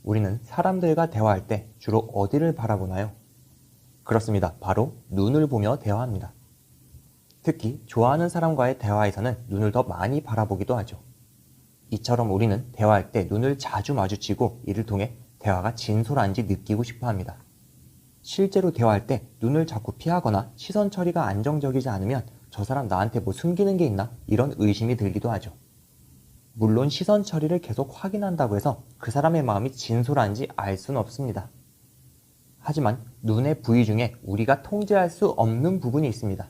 우리는 사람들과 대화할 때 주로 어디를 바라보나요? 그렇습니다. 바로 눈을 보며 대화합니다. 특히 좋아하는 사람과의 대화에서는 눈을 더 많이 바라보기도 하죠. 이처럼 우리는 대화할 때 눈을 자주 마주치고 이를 통해 대화가 진솔한지 느끼고 싶어 합니다. 실제로 대화할 때 눈을 자꾸 피하거나 시선 처리가 안정적이지 않으면 저 사람 나한테 뭐 숨기는 게 있나? 이런 의심이 들기도 하죠. 물론 시선 처리를 계속 확인한다고 해서 그 사람의 마음이 진솔한지 알 수는 없습니다. 하지만 눈의 부위 중에 우리가 통제할 수 없는 부분이 있습니다.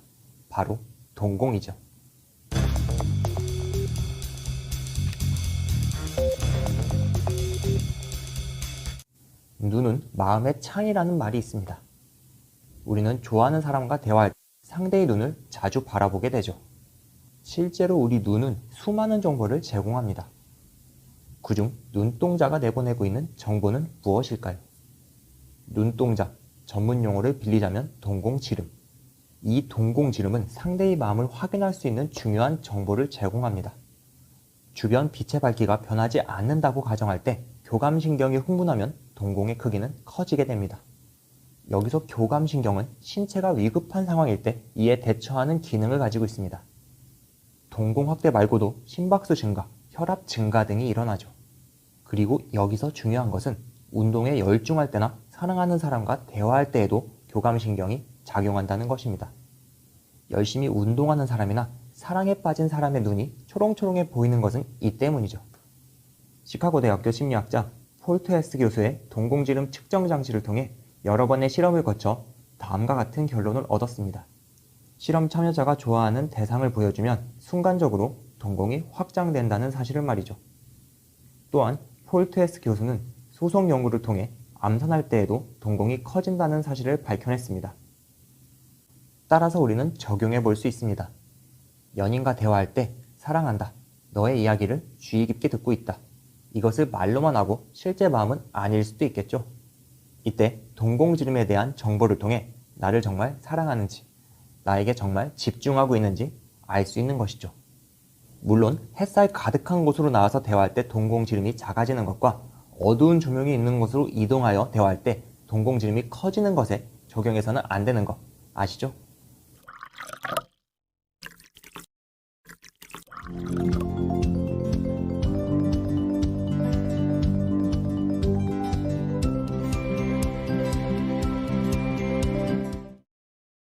바로 동공이죠. 눈은 마음의 창이라는 말이 있습니다. 우리는 좋아하는 사람과 대화할 때 상대의 눈을 자주 바라보게 되죠. 실제로 우리 눈은 수많은 정보를 제공합니다. 그중 눈동자가 내보내고 있는 정보는 무엇일까요? 눈동자, 전문 용어를 빌리자면 동공지름. 이 동공지름은 상대의 마음을 확인할 수 있는 중요한 정보를 제공합니다. 주변 빛의 밝기가 변하지 않는다고 가정할 때 교감신경이 흥분하면 동공의 크기는 커지게 됩니다. 여기서 교감신경은 신체가 위급한 상황일 때 이에 대처하는 기능을 가지고 있습니다. 동공 확대 말고도 심박수 증가, 혈압 증가 등이 일어나죠. 그리고 여기서 중요한 것은 운동에 열중할 때나 사랑하는 사람과 대화할 때에도 교감신경이 작용한다는 것입니다. 열심히 운동하는 사람이나 사랑에 빠진 사람의 눈이 초롱초롱해 보이는 것은 이 때문이죠. 시카고 대학교 심리학자 폴트헤스 교수의 동공지름 측정 장치를 통해 여러 번의 실험을 거쳐 다음과 같은 결론을 얻었습니다. 실험 참여자가 좋아하는 대상을 보여주면 순간적으로 동공이 확장된다는 사실을 말이죠. 또한 폴트헤스 교수는 소속 연구를 통해 암산할 때에도 동공이 커진다는 사실을 밝혀냈습니다. 따라서 우리는 적용해 볼 수 있습니다. 연인과 대화할 때 사랑한다, 너의 이야기를 주의 깊게 듣고 있다. 이것을 말로만 하고 실제 마음은 아닐 수도 있겠죠. 이때 동공지름에 대한 정보를 통해 나를 정말 사랑하는지, 나에게 정말 집중하고 있는지 알 수 있는 것이죠. 물론 햇살 가득한 곳으로 나와서 대화할 때 동공지름이 작아지는 것과 어두운 조명이 있는 곳으로 이동하여 대화할 때 동공지름이 커지는 것에 적용해서는 안 되는 거 아시죠?